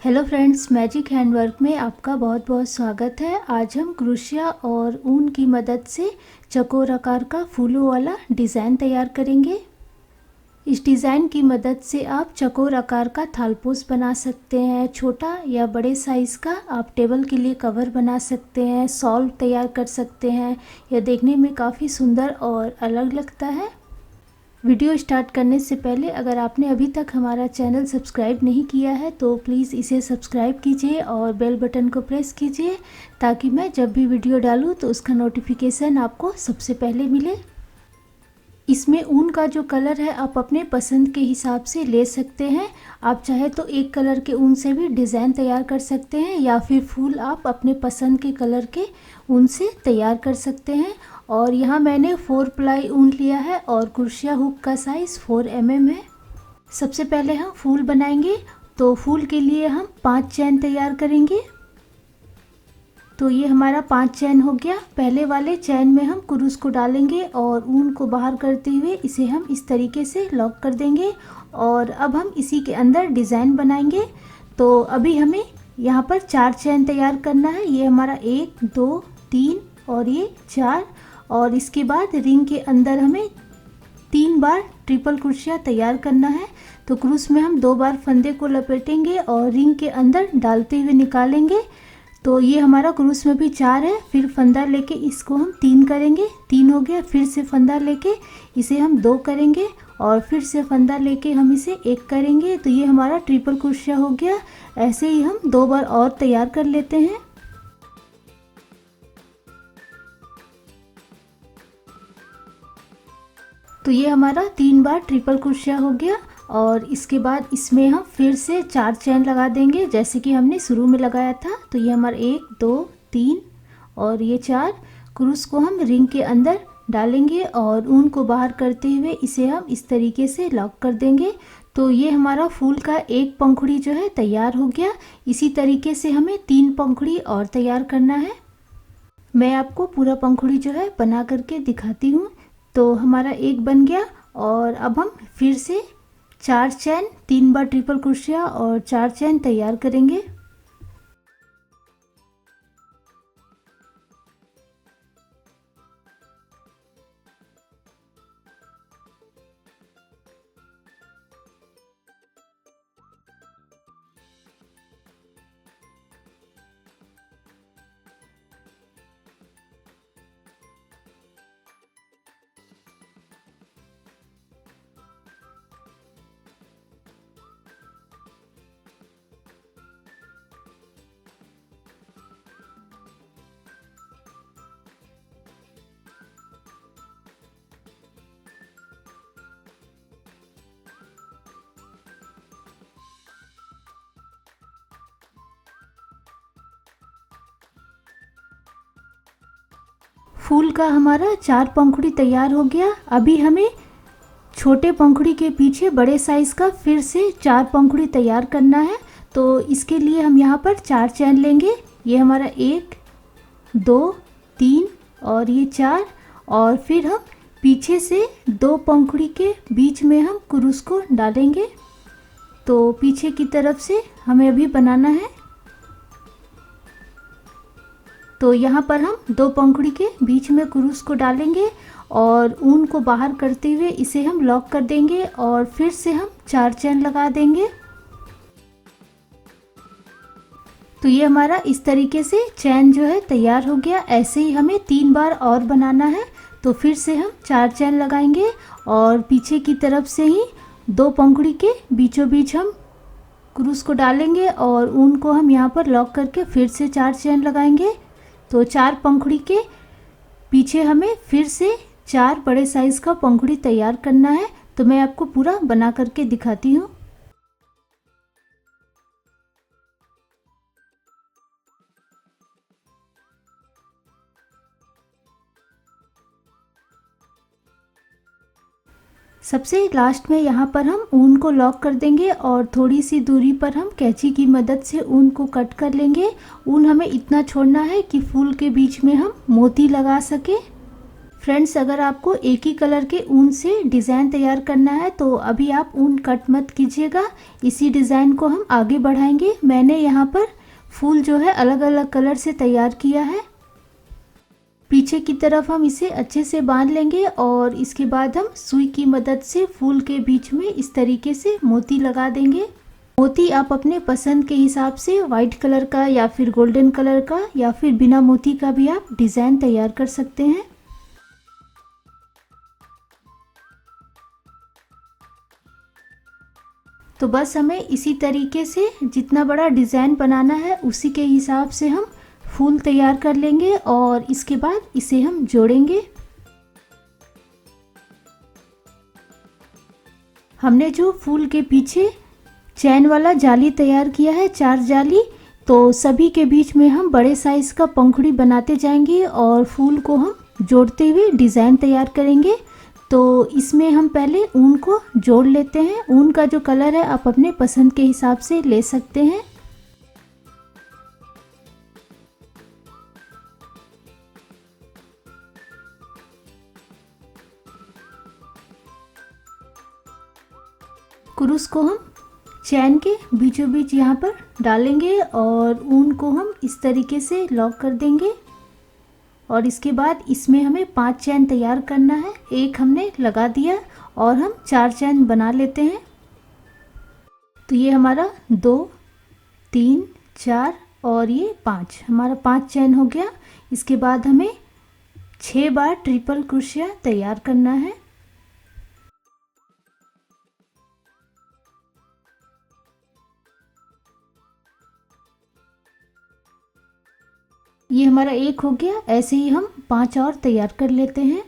Hello friends, magic handwork में आपका बहुत बहुत स्वागत है। आज हम क्रोशिया और ऊन की मदद से चौकोर आकार का फूलों वाला डिज़ाइन तैयार करेंगे। इस डिज़ाइन की मदद से आप चौकोर आकार का थालपोश बना सकते हैं। छोटा या बड़े साइज़ का आप टेबल के लिए कवर बना सकते हैं, शॉल तैयार कर सकते हैं। यह देखने में काफ़ी सुंदर और अलग लगता है। वीडियो स्टार्ट करने से पहले अगर आपने अभी तक हमारा चैनल सब्सक्राइब नहीं किया है तो प्लीज़ इसे सब्सक्राइब कीजिए और बेल बटन को प्रेस कीजिए ताकि मैं जब भी वीडियो डालूं तो उसका नोटिफिकेशन आपको सबसे पहले मिले। इसमें ऊन का जो कलर है आप अपने पसंद के हिसाब से ले सकते हैं। आप चाहे तो एक कलर के ऊन से भी डिज़ाइन तैयार कर सकते हैं या फिर फूल आप अपने पसंद के कलर के ऊन से तैयार कर सकते हैं। और यहाँ मैंने 4 प्लाई ऊन लिया है और क्रोशिया हुक का साइज़ 4 mm है। सबसे पहले हम फूल बनाएंगे, तो फूल के लिए हम 5 चैन तैयार करेंगे। तो ये हमारा 5 चैन हो गया। पहले वाले चैन में हम क्रूस को डालेंगे और ऊन को बाहर करते हुए इसे हम इस तरीके से लॉक कर देंगे और अब हम इसी के अंदर डिज़ाइन बनाएंगे। तो अभी हमें यहाँ पर 4 चैन तैयार करना है। ये हमारा 1 2 3 और ये 4, और इसके बाद रिंग के अंदर हमें 3 बार ट्रिपल क्रोशिया तैयार करना है। तो क्रूस में हम 2 बार फंदे को लपेटेंगे और रिंग के अंदर डालते हुए निकालेंगे। तो ये हमारा क्रूस में भी 4 है। फिर फंदा लेके इसको हम 3 करेंगे, 3 हो गया। फिर से फंदा लेके इसे हम 2 करेंगे और फिर से फंदा लेके हम इसे 1 करेंगे। तो ये हमारा ट्रिपल क्रोशिया हो गया। ऐसे ही हम 2 बार और तैयार कर लेते हैं। तो ये हमारा 3 बार ट्रिपल क्रोशिया हो गया और इसके बाद इसमें हम फिर से 4 चैन लगा देंगे जैसे कि हमने शुरू में लगाया था। तो ये हमारा 1 2 3 और ये 4 क्रूस को हम रिंग के अंदर डालेंगे और ऊन को बाहर करते हुए इसे हम इस तरीके से लॉक कर देंगे। तो ये हमारा फूल का एक पंखुड़ी जो है तैयार हो गया। इसी तरीके से हमें 3 पंखुड़ी और तैयार करना है। मैं आपको पूरा पंखुड़ी जो है बना करके दिखाती हूँ। तो हमारा एक बन गया और अब हम फिर से 4 चैन, 3 बार ट्रिपल क्रोशिया और 4 चैन तैयार करेंगे। फूल का हमारा 4 पंखुड़ी तैयार हो गया। अभी हमें छोटे पंखुड़ी के पीछे बड़े साइज़ का फिर से 4 पंखुड़ी तैयार करना है। तो इसके लिए हम यहाँ पर 4 चैन लेंगे। ये हमारा 1 2 3 और ये 4, और फिर हम पीछे से 2 पंखुड़ी के बीच में हम क्रूस को डालेंगे। तो पीछे की तरफ से हमें अभी बनाना है। तो यहाँ पर हम 2 पंखुड़ी के बीच में क्रूस को डालेंगे और ऊन को बाहर करते हुए इसे हम लॉक कर देंगे और फिर से हम 4 चैन लगा देंगे। तो ये हमारा इस तरीके से चैन जो है तैयार हो गया। ऐसे ही हमें 3 बार और बनाना है। तो फिर से हम 4 चैन लगाएंगे और पीछे की तरफ से ही 2 पंखुड़ी के बीचों बीच हम क्रूस को डालेंगे और ऊन को हम यहाँ पर लॉक करके फिर से 4 चैन लगाएंगे। तो 4 पंखुड़ी के पीछे हमें फिर से 4 बड़े साइज़ का पंखुड़ी तैयार करना है। तो मैं आपको पूरा बना करके दिखाती हूँ। सबसे लास्ट में यहाँ पर हम ऊन को लॉक कर देंगे और थोड़ी सी दूरी पर हम कैंची की मदद से ऊन को कट कर लेंगे। ऊन हमें इतना छोड़ना है कि फूल के बीच में हम मोती लगा सके। फ्रेंड्स, अगर आपको एक ही कलर के ऊन से डिज़ाइन तैयार करना है तो अभी आप ऊन कट मत कीजिएगा, इसी डिज़ाइन को हम आगे बढ़ाएंगे। मैंने यहाँ पर फूल जो है अलग अलग कलर से तैयार किया है। पीछे की तरफ हम इसे अच्छे से बांध लेंगे और इसके बाद हम सुई की मदद से फूल के बीच में इस तरीके से मोती लगा देंगे। मोती आप अपने पसंद के हिसाब से वाइट कलर का या फिर गोल्डन कलर का या फिर बिना मोती का भी आप डिज़ाइन तैयार कर सकते हैं। तो बस हमें इसी तरीके से जितना बड़ा डिज़ाइन बनाना है उसी के हिसाब से हम फूल तैयार कर लेंगे और इसके बाद इसे हम जोड़ेंगे। हमने जो फूल के पीछे चैन वाला जाली तैयार किया है, 4 जाली, तो सभी के बीच में हम बड़े साइज़ का पंखुड़ी बनाते जाएंगे और फूल को हम जोड़ते हुए डिज़ाइन तैयार करेंगे। तो इसमें हम पहले ऊन को जोड़ लेते हैं। ऊन का जो कलर है आप अपने पसंद के हिसाब से ले सकते हैं। क्रूस को हम चैन के बीचों बीच यहाँ पर डालेंगे और ऊन को हम इस तरीके से लॉक कर देंगे और इसके बाद इसमें हमें 5 चैन तैयार करना है। एक हमने लगा दिया और हम 4 चैन बना लेते हैं। तो ये हमारा 2, 3, 4 और ये 5, हमारा 5 चैन हो गया। इसके बाद हमें 6 बार ट्रिपल क्रोशिया तैयार करना है। ये हमारा एक हो गया। ऐसे ही हम 5 और तैयार कर लेते हैं।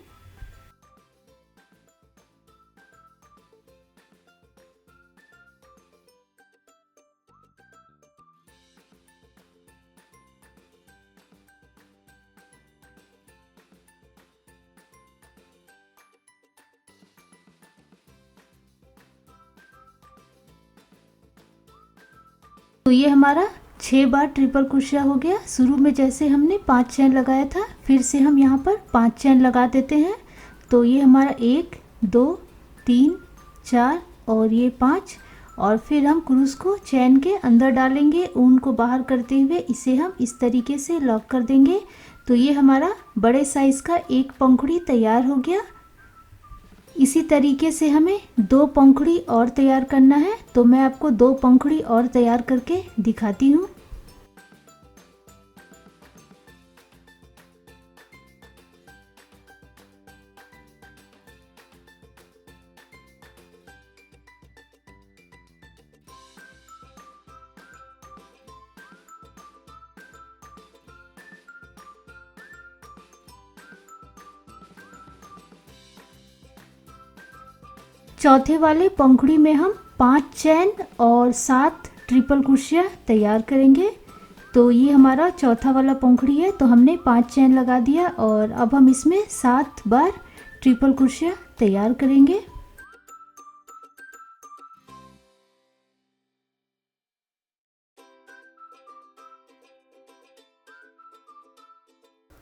तो ये हमारा 6 बार ट्रिपल क्रोशिया हो गया। शुरू में जैसे हमने 5 चैन लगाया था, फिर से हम यहाँ पर 5 चैन लगा देते हैं। तो ये हमारा 1, 2, 3, 4 और ये 5, और फिर हम क्रूस को चैन के अंदर डालेंगे। ऊन को बाहर करते हुए इसे हम इस तरीके से लॉक कर देंगे। तो ये हमारा बड़े साइज़ का एक पंखुड़ी तैयार हो गया। इसी तरीके से हमें 2 पंखुड़ी और तैयार करना है। तो मैं आपको 2 पंखुड़ी और तैयार करके दिखाती हूँ। चौथे वाले पंखुड़ी में हम 5 चैन और 7 ट्रिपल क्रोशिया तैयार करेंगे। तो ये हमारा चौथा वाला पंखुड़ी है। तो हमने 5 चैन लगा दिया और अब हम इसमें 7 बार ट्रिपल क्रोशिया तैयार करेंगे।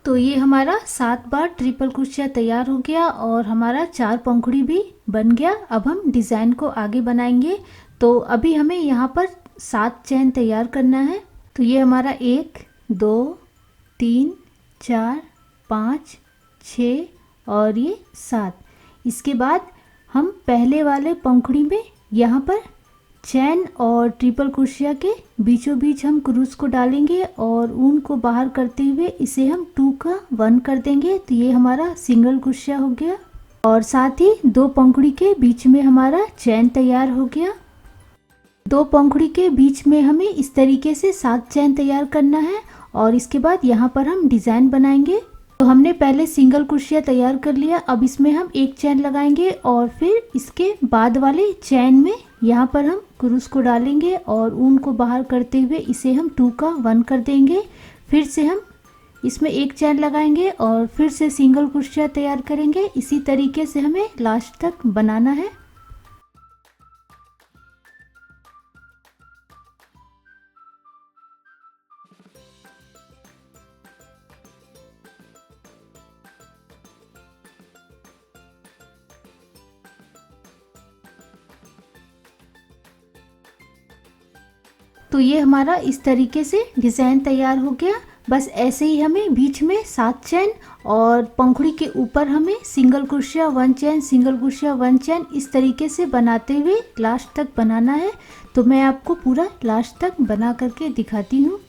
तो ये हमारा 7 बार ट्रिपल क्रोशिया तैयार हो गया और हमारा 4 पंखुड़ी भी बन गया। अब हम डिज़ाइन को आगे बनाएंगे। तो अभी हमें यहाँ पर 7 चैन तैयार करना है। तो ये हमारा 1, 2, 3, 4, 5, 6 और ये 7। इसके बाद हम पहले वाले पंखुड़ी में यहाँ पर चैन और ट्रिपल क्रोशिया के बीचों बीच हम क्रूस को डालेंगे और ऊन को बाहर करते हुए इसे हम 2 का 1 कर देंगे। तो ये हमारा सिंगल क्रोशिया हो गया और साथ ही 2 पंखुड़ी के बीच में हमारा चैन तैयार हो गया। 2 पंखुड़ी के बीच में हमें इस तरीके से 7 चैन तैयार करना है और इसके बाद यहाँ पर हम डिज़ाइन बनाएंगे। तो हमने पहले सिंगल क्रोशिया तैयार कर लिया। अब इसमें हम एक चैन लगाएंगे और फिर इसके बाद वाले चैन में यहाँ पर हम क्रूस को डालेंगे और ऊन को बाहर करते हुए इसे हम 2 का 1 कर देंगे। फिर से हम इसमें एक चैन लगाएंगे और फिर से सिंगल क्रोशिया तैयार करेंगे। इसी तरीके से हमें लास्ट तक बनाना है। तो ये हमारा इस तरीके से डिज़ाइन तैयार हो गया। बस ऐसे ही हमें बीच में 7 चैन और पंखुड़ी के ऊपर हमें सिंगल क्रोशिया 1 चैन, सिंगल क्रोशिया 1 चैन इस तरीके से बनाते हुए लास्ट तक बनाना है। तो मैं आपको पूरा लास्ट तक बना करके दिखाती हूँ।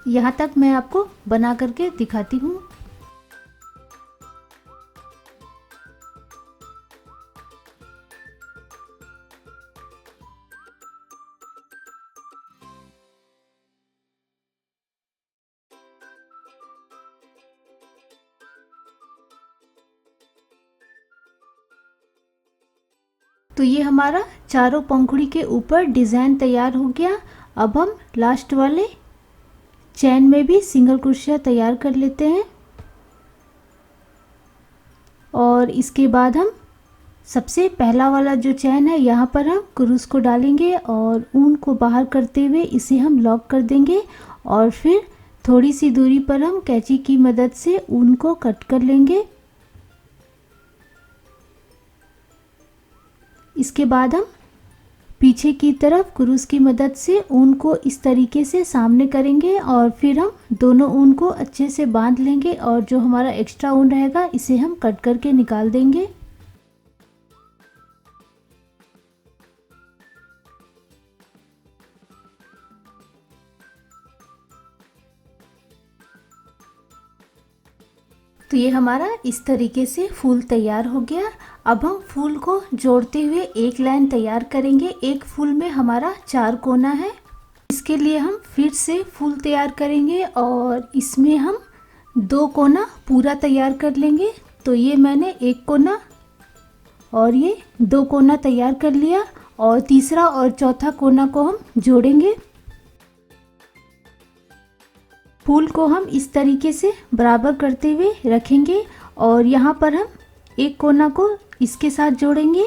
यहाँ तक मैं आपको बना करके दिखाती हूँ। तो ये हमारा चारों पंखुड़ी के ऊपर डिज़ाइन तैयार हो गया। अब हम लास्ट वाले चैन में भी सिंगल क्रोशिया तैयार कर लेते हैं और इसके बाद हम सबसे पहला वाला जो चैन है यहाँ पर हम क्रूस को डालेंगे और ऊन को बाहर करते हुए इसे हम लॉक कर देंगे और फिर थोड़ी सी दूरी पर हम कैंची की मदद से ऊन को कट कर लेंगे। इसके बाद हम पीछे की तरफ क्रूस की मदद से ऊन को इस तरीके से सामने करेंगे और फिर हम दोनों ऊन को अच्छे से बांध लेंगे और जो हमारा एक्स्ट्रा ऊन रहेगा इसे हम कट करके निकाल देंगे। तो ये हमारा इस तरीके से फूल तैयार हो गया। अब हम फूल को जोड़ते हुए एक लाइन तैयार करेंगे। एक फूल में हमारा 4 कोना है। इसके लिए हम फिर से फूल तैयार करेंगे और इसमें हम 2 कोना पूरा तैयार कर लेंगे। तो ये मैंने 1 कोना और ये 2 कोना तैयार कर लिया और तीसरा और चौथा कोना को हम जोड़ेंगे। फूल को हम इस तरीके से बराबर करते हुए रखेंगे और यहाँ पर हम 1 कोना को इसके साथ जोड़ेंगे।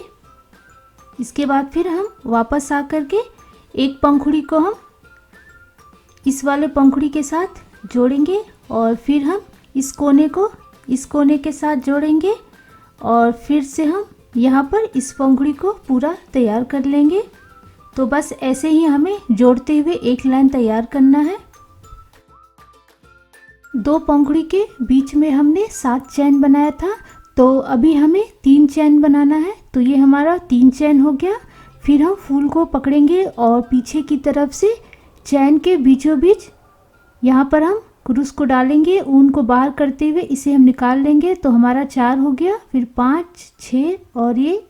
इसके बाद फिर हम वापस आ करके एक पंखुड़ी को हम इस वाले पंखुड़ी के साथ जोड़ेंगे और फिर हम इस कोने को इस कोने के साथ जोड़ेंगे और फिर से हम यहाँ पर इस पंखुड़ी को पूरा तैयार कर लेंगे। तो बस ऐसे ही हमें जोड़ते हुए एक लाइन तैयार करना है। 2 पंखुड़ी के बीच में हमने 7 चैन बनाया था, तो अभी हमें 3 चैन बनाना है। तो ये हमारा 3 चैन हो गया। फिर हम फूल को पकड़ेंगे और पीछे की तरफ से चैन के बीचों बीच यहाँ पर हम क्रूस को डालेंगे, ऊन को बाहर करते हुए इसे हम निकाल लेंगे। तो हमारा 4 हो गया, फिर 5, 6 और ये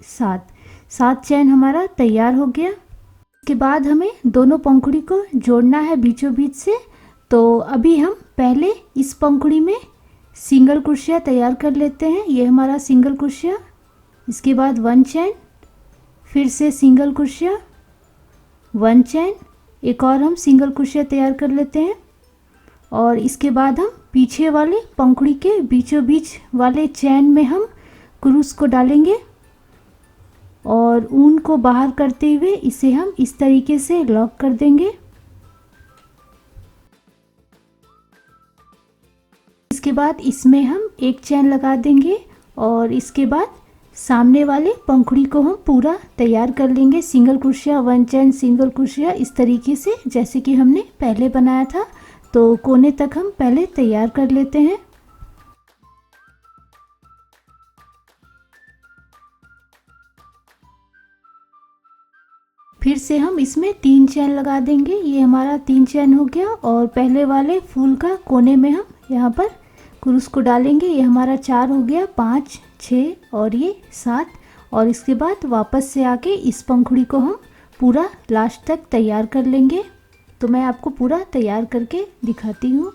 7 चैन हमारा तैयार हो गया। इसके बाद हमें दोनों पंखुड़ी को जोड़ना है बीचों बीच से। तो अभी हम पहले इस पंखुड़ी में सिंगल क्रोशिया तैयार कर लेते हैं। ये हमारा सिंगल क्रोशिया, इसके बाद 1 चैन, फिर से सिंगल क्रोशिया 1 चैन, एक और हम सिंगल क्रोशिया तैयार कर लेते हैं और इसके बाद हम पीछे वाले पंखुड़ी के बीचों बीच वाले चैन में हम क्रूस को डालेंगे और ऊन को बाहर करते हुए इसे हम इस तरीके से लॉक कर देंगे। इसके बाद इसमें हम 1 चैन लगा देंगे और इसके बाद सामने वाले पंखुड़ी को हम पूरा तैयार कर लेंगे। सिंगल क्रोशिया 1 चैन, सिंगल क्रोशिया इस तरीके से जैसे कि हमने पहले बनाया था। तो कोने तक हम पहले तैयार कर लेते हैं। फिर से हम इसमें 3 चैन लगा देंगे। ये हमारा 3 चैन हो गया और पहले वाले फूल का कोने में हम यहाँ पर क्रूस को डालेंगे। ये हमारा 4 हो गया, 5, 6 और ये 7 और इसके बाद वापस से आके इस पंखुड़ी को हम पूरा लास्ट तक तैयार कर लेंगे। तो मैं आपको पूरा तैयार करके दिखाती हूँ।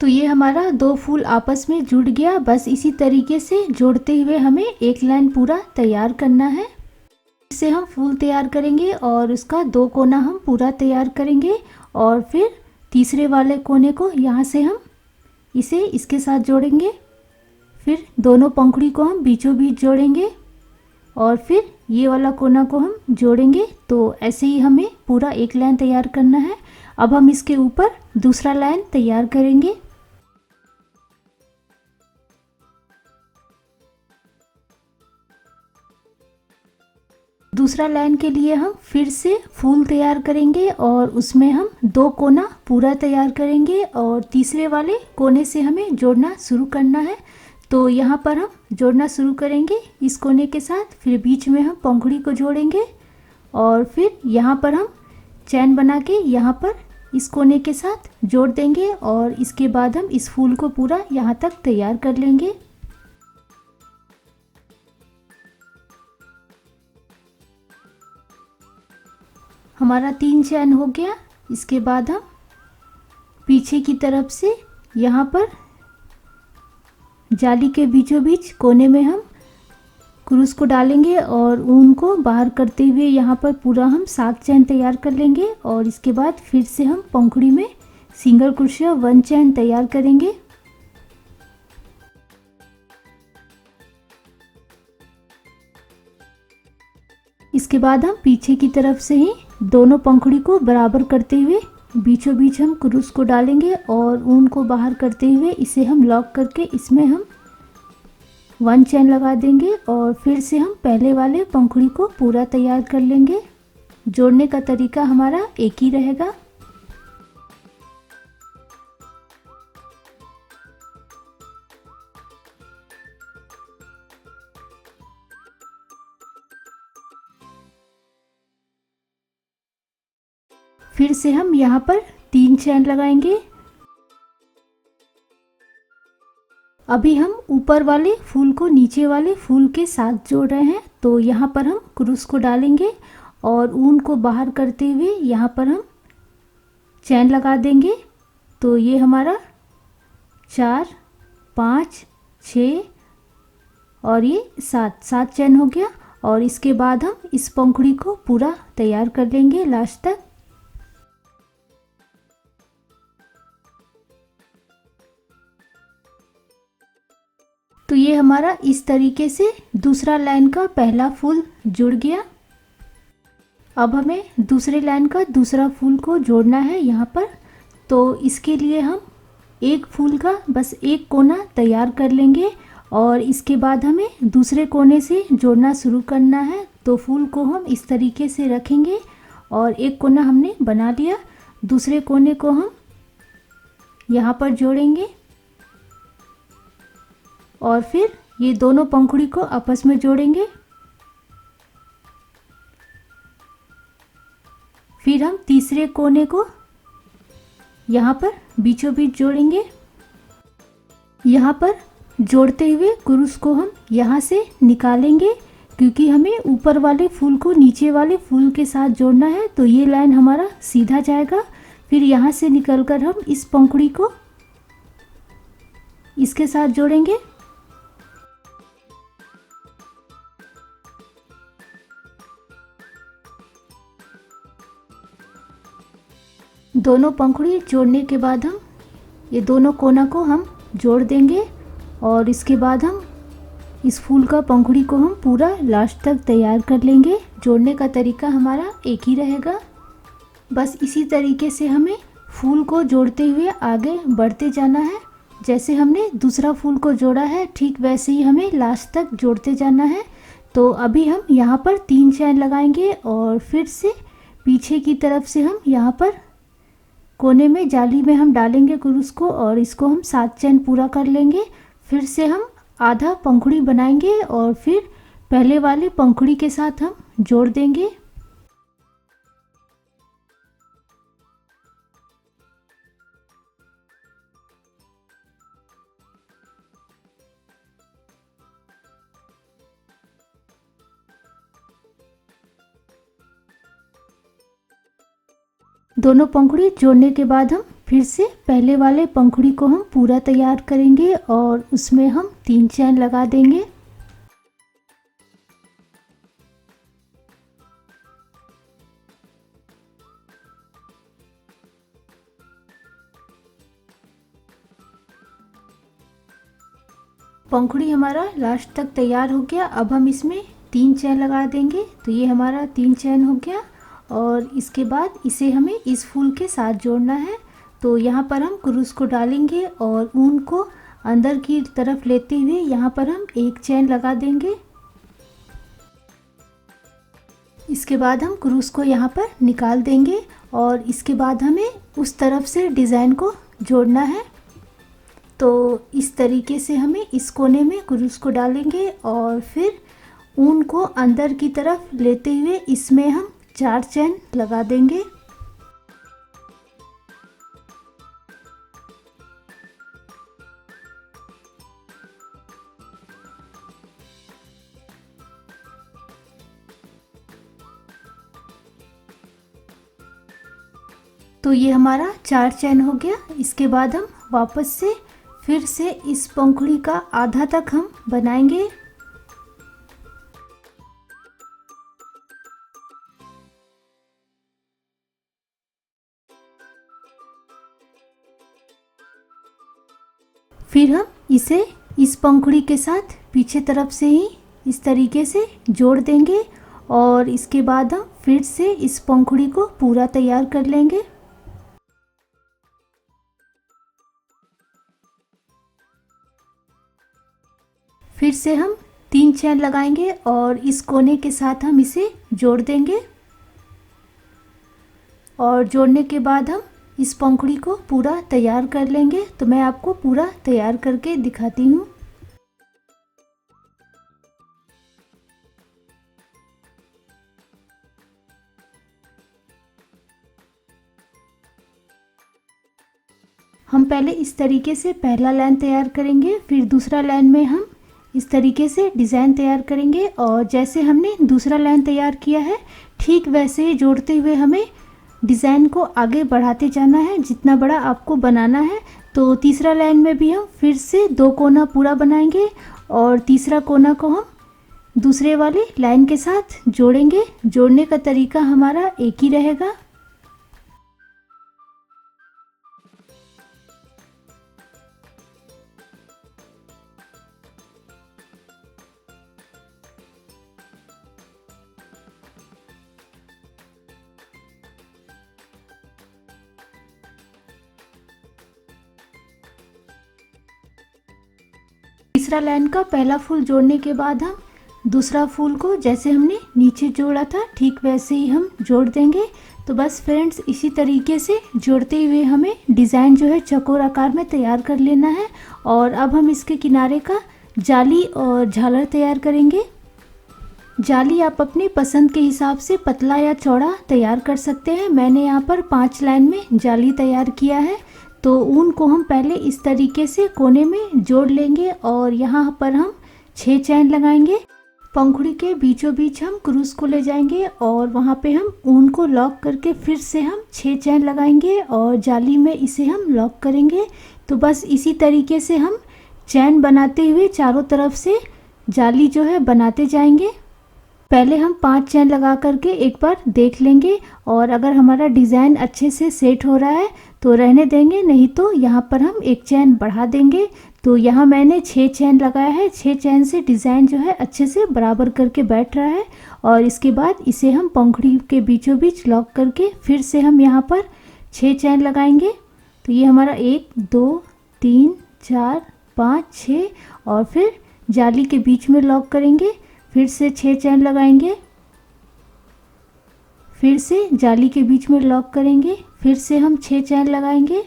तो ये हमारा 2 फूल आपस में जुड़ गया। बस इसी तरीके से जोड़ते हुए हमें एक लाइन पूरा तैयार करना है। से हम फूल तैयार करेंगे और उसका 2 कोना हम पूरा तैयार करेंगे और फिर तीसरे वाले कोने को यहाँ से हम इसे इसके साथ जोड़ेंगे। फिर दोनों पंखुड़ी को हम बीचों बीच जोड़ेंगे और फिर ये वाला कोना को हम जोड़ेंगे। तो ऐसे ही हमें पूरा एक लाइन तैयार करना है। अब हम इसके ऊपर दूसरा लाइन तैयार करेंगे। दूसरा लाइन के लिए हम फिर से फूल तैयार करेंगे और उसमें हम 2 कोना पूरा तैयार करेंगे और तीसरे वाले कोने से हमें जोड़ना शुरू करना है। तो यहाँ पर हम जोड़ना शुरू करेंगे इस कोने के साथ, फिर बीच में हम पंखुड़ी को जोड़ेंगे और फिर यहाँ पर हम चैन बना के यहाँ पर इस कोने के साथ जोड़ देंगे और इसके बाद हम इस फूल को पूरा यहाँ तक तैयार कर लेंगे। हमारा 3 चैन हो गया। इसके बाद हम पीछे की तरफ से यहाँ पर जाली के बीचों बीच कोने में हम क्रूस को डालेंगे और ऊन को बाहर करते हुए यहाँ पर पूरा हम 7 चैन तैयार कर लेंगे और इसके बाद फिर से हम पंखुड़ी में सिंगल क्रोशिया 1 चैन तैयार करेंगे। इसके बाद हम पीछे की तरफ से ही दोनों पंखुड़ी को बराबर करते हुए बीचों बीच हम क्रूस को डालेंगे और ऊन को बाहर करते हुए इसे हम लॉक करके इसमें हम 1 चैन लगा देंगे और फिर से हम पहले वाले पंखुड़ी को पूरा तैयार कर लेंगे। जोड़ने का तरीका हमारा एक ही रहेगा। फिर से हम यहाँ पर 3 चैन लगाएंगे। अभी हम ऊपर वाले फूल को नीचे वाले फूल के साथ जोड़ रहे हैं। तो यहाँ पर हम क्रूस को डालेंगे और ऊन को बाहर करते हुए यहाँ पर हम चैन लगा देंगे। तो ये हमारा 4, 5, 6 और ये 7 चैन हो गया और इसके बाद हम इस पंखुड़ी को पूरा तैयार कर लेंगे लास्ट तक। तो ये हमारा इस तरीके से दूसरा लाइन का पहला फूल जुड़ गया। अब हमें दूसरे लाइन का दूसरा फूल को जोड़ना है यहाँ पर। तो इसके लिए हम एक फूल का बस एक कोना तैयार कर लेंगे और इसके बाद हमें दूसरे कोने से जोड़ना शुरू करना है। तो फूल को हम इस तरीके से रखेंगे और एक कोना हमने बना लिया। दूसरे कोने को हम यहाँ पर जोड़ेंगे और फिर ये दोनों पंखुड़ी को आपस में जोड़ेंगे। फिर हम तीसरे कोने को यहाँ पर बीचों बीच जोड़ेंगे। यहाँ पर जोड़ते हुए क्रूस को हम यहाँ से निकालेंगे क्योंकि हमें ऊपर वाले फूल को नीचे वाले फूल के साथ जोड़ना है। तो ये लाइन हमारा सीधा जाएगा। फिर यहाँ से निकलकर हम इस पंखुड़ी को इसके साथ जोड़ेंगे। दोनों पंखुड़ी जोड़ने के बाद हम ये दोनों कोना को हम जोड़ देंगे और इसके बाद हम इस फूल का पंखुड़ी को हम पूरा लास्ट तक तैयार कर लेंगे। जोड़ने का तरीका हमारा एक ही रहेगा। बस इसी तरीके से हमें फूल को जोड़ते हुए आगे बढ़ते जाना है। जैसे हमने दूसरा फूल को जोड़ा है ठीक वैसे ही हमें लास्ट तक जोड़ते जाना है। तो अभी हम यहाँ पर 3 चैन लगाएंगे और फिर से पीछे की तरफ से हम यहाँ पर कोने में जाली में हम डालेंगे क्रूस को और इसको हम 7 चैन पूरा कर लेंगे। फिर से हम आधा पंखुड़ी बनाएंगे और फिर पहले वाले पंखुड़ी के साथ हम जोड़ देंगे। दोनों पंखुड़ी जोड़ने के बाद हम फिर से पहले वाले पंखुड़ी को हम पूरा तैयार करेंगे और उसमें हम 3 चैन लगा देंगे। पंखुड़ी हमारा लास्ट तक तैयार हो गया। अब हम इसमें 3 चैन लगा देंगे। तो ये हमारा 3 चैन हो गया और इसके बाद इसे हमें इस फूल के साथ जोड़ना है। तो यहाँ पर हम क्रूस को डालेंगे और ऊन को अंदर की तरफ लेते हुए यहाँ पर हम 1 चैन लगा देंगे। इसके बाद हम क्रूस को यहाँ पर निकाल देंगे और इसके बाद हमें उस तरफ से डिज़ाइन को जोड़ना है। तो इस तरीके से हमें इस कोने में क्रूस को डालेंगे और फिर ऊन को अंदर की तरफ लेते हुए इसमें हम 4 चैन लगा देंगे। तो ये हमारा 4 चैन हो गया। इसके बाद हम वापस से फिर से इस पंखुड़ी का आधा तक हम बनाएंगे। फिर हम इसे इस पंखुड़ी के साथ पीछे तरफ से ही इस तरीके से जोड़ देंगे और इसके बाद हम फिर से इस पंखुड़ी को पूरा तैयार कर लेंगे। फिर से हम 3 चैन लगाएंगे और इस कोने के साथ हम इसे जोड़ देंगे और जोड़ने के बाद हम इस पंखुड़ी को पूरा तैयार कर लेंगे। तो मैं आपको पूरा तैयार करके दिखाती हूँ। हम पहले इस तरीके से पहला लाइन तैयार करेंगे, फिर दूसरा लाइन में हम इस तरीके से डिज़ाइन तैयार करेंगे और जैसे हमने दूसरा लाइन तैयार किया है ठीक वैसे ही जोड़ते हुए हमें डिज़ाइन को आगे बढ़ाते जाना है जितना बड़ा आपको बनाना है। तो तीसरा लाइन में भी हम फिर से 2 कोना पूरा बनाएंगे और तीसरा कोना को हम दूसरे वाले लाइन के साथ जोड़ेंगे। जोड़ने का तरीका हमारा एक ही रहेगा। तीसरा लाइन का पहला फूल जोड़ने के बाद हम दूसरा फूल को जैसे हमने नीचे जोड़ा था ठीक वैसे ही हम जोड़ देंगे। तो बस फ्रेंड्स इसी तरीके से जोड़ते हुए हमें डिज़ाइन जो है चौकोर आकार में तैयार कर लेना है। और अब हम इसके किनारे का जाली और झालर तैयार करेंगे। जाली आप अपनी पसंद के हिसाब से पतला या चौड़ा तैयार कर सकते हैं। मैंने यहाँ पर 5 लाइन में जाली तैयार किया है। तो ऊन को हम पहले इस तरीके से कोने में जोड़ लेंगे और यहाँ पर हम 6 चैन लगाएंगे। पंखुड़ी के बीचों बीच हम क्रूस को ले जाएंगे और वहाँ पे हम ऊन को लॉक करके फिर से हम 6 चैन लगाएंगे और जाली में इसे हम लॉक करेंगे। तो बस इसी तरीके से हम चैन बनाते हुए चारों तरफ से जाली जो है बनाते जाएंगे। पहले हम 5 चैन लगा करके एक बार देख लेंगे और अगर हमारा डिज़ाइन अच्छे से सेट हो रहा है तो रहने देंगे, नहीं तो यहाँ पर हम 1 चैन बढ़ा देंगे। तो यहाँ मैंने 6 चैन लगाया है। 6 चैन से डिज़ाइन जो है अच्छे से बराबर करके बैठ रहा है और इसके बाद इसे हम पंखुड़ी के बीचों बीच लॉक करके फिर से हम यहाँ पर 6 चैन लगाएंगे। तो ये हमारा 1 2 3 4 5 6 और फिर जाली के बीच में लॉक करेंगे, फिर से 6 चैन लगाएंगे, फिर से जाली के बीच में लॉक करेंगे, फिर से हम 6 चैन लगाएंगे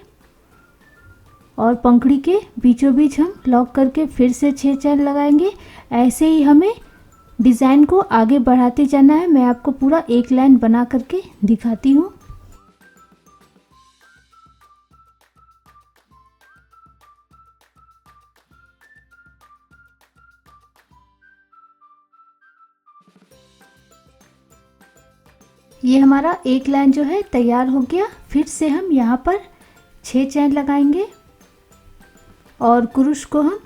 और पंखुड़ी के बीचों बीच हम लॉक करके फिर से 6 चैन लगाएंगे। ऐसे ही हमें डिज़ाइन को आगे बढ़ाते जाना है। मैं आपको पूरा एक लाइन बना करके दिखाती हूँ। ये हमारा एक लाइन जो है तैयार हो गया। फिर से हम यहाँ पर 6 चैन लगाएंगे और क्रूस को हम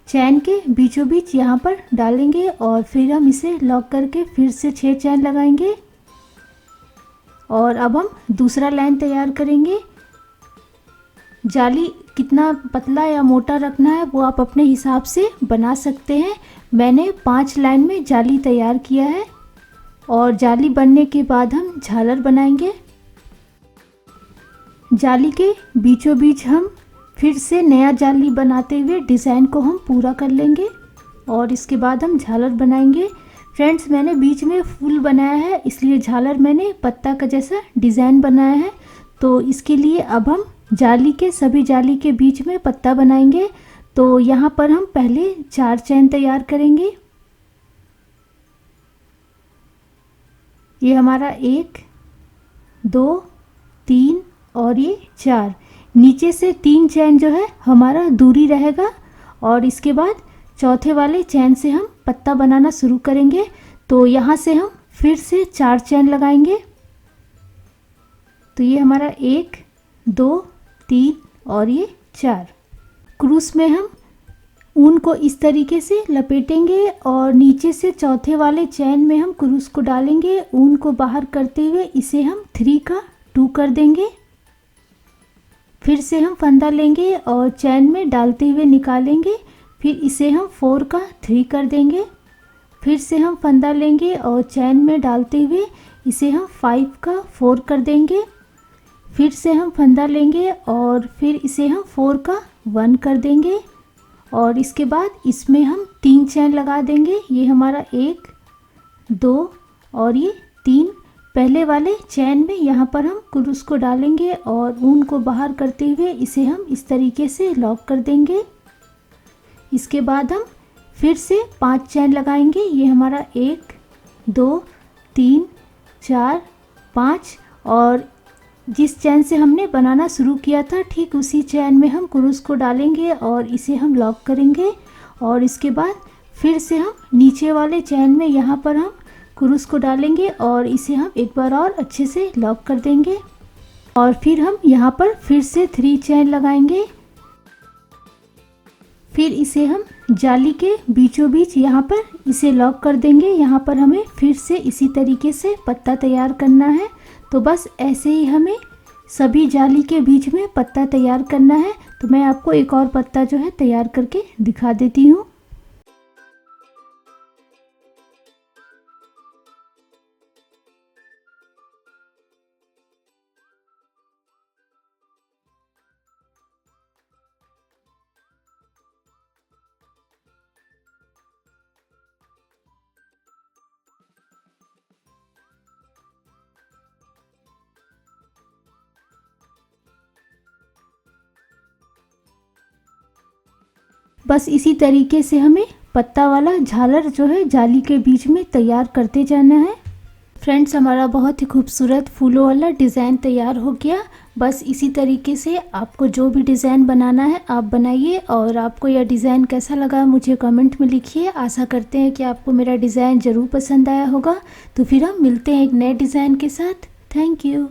चैन के बीचों बीच यहाँ पर डालेंगे और फिर हम इसे लॉक करके फिर से 6 चैन लगाएंगे और अब हम दूसरा लाइन तैयार करेंगे। जाली कितना पतला या मोटा रखना है वो आप अपने हिसाब से बना सकते हैं। मैंने 5 लाइन में जाली तैयार किया है और जाली बनने के बाद हम झालर बनाएंगे। जाली के बीचों बीच हम फिर से नया जाली बनाते हुए डिज़ाइन को हम पूरा कर लेंगे और इसके बाद हम झालर बनाएंगे। फ्रेंड्स, मैंने बीच में फूल बनाया है, इसलिए झालर मैंने पत्ता का जैसा डिज़ाइन बनाया है। तो इसके लिए अब हम जाली के सभी जाली के बीच में पत्ता बनाएंगे। तो यहाँ पर हम पहले 4 चैन तैयार करेंगे। ये हमारा 1 2 3 और ये 4। नीचे से 3 चैन जो है हमारा दूरी रहेगा और इसके बाद चौथे वाले चैन से हम पत्ता बनाना शुरू करेंगे। तो यहाँ से हम फिर से 4 चैन लगाएंगे। तो ये हमारा 1 2 3 और ये 4। क्रूस में हम ऊन को इस तरीके से लपेटेंगे और नीचे से चौथे वाले चैन में हम क्रूस को डालेंगे। ऊन को बाहर करते हुए इसे हम 3 का 2 कर देंगे। फिर से हम फंदा लेंगे और चैन में डालते हुए निकालेंगे। फिर इसे हम 4 का 3 कर देंगे। फिर से हम फंदा लेंगे और चैन में डालते हुए इसे हम 5 का 4 कर देंगे। फिर से हम फंदा लेंगे और फिर इसे हम 4 का 1 कर देंगे और इसके बाद इसमें हम 3 चैन लगा देंगे। ये हमारा 1 2 और ये 3। पहले वाले चैन में यहाँ पर हम क्रूस को डालेंगे और ऊन को बाहर करते हुए इसे हम इस तरीके से लॉक कर देंगे। इसके बाद हम फिर से 5 चैन लगाएंगे। ये हमारा 1 2 3 4 5 और जिस चैन से हमने बनाना शुरू किया था ठीक उसी चैन में हम क्रूस को डालेंगे और इसे हम लॉक करेंगे। और इसके बाद फिर से हम नीचे वाले चैन में यहाँ पर हम क्रूस को डालेंगे और इसे हम एक बार और अच्छे से लॉक कर देंगे। और फिर हम यहाँ पर फिर से 3 चैन लगाएंगे। फिर इसे हम जाली के बीचों बीच यहाँ पर इसे लॉक कर देंगे। यहाँ पर हमें फिर से इसी तरीके से पत्ता तैयार करना है। तो बस ऐसे ही हमें सभी जाली के बीच में पत्ता तैयार करना है। तो मैं आपको एक और पत्ता जो है तैयार करके दिखा देती हूँ। बस इसी तरीके से हमें पत्ता वाला झालर जो है जाली के बीच में तैयार करते जाना है। फ्रेंड्स, हमारा बहुत ही खूबसूरत फूलों वाला डिज़ाइन तैयार हो गया। बस इसी तरीके से आपको जो भी डिज़ाइन बनाना है आप बनाइए और आपको यह डिज़ाइन कैसा लगा मुझे कमेंट में लिखिए। आशा करते हैं कि आपको मेरा डिज़ाइन ज़रूर पसंद आया होगा। तो फिर हम मिलते हैं एक नए डिज़ाइन के साथ। Thank you.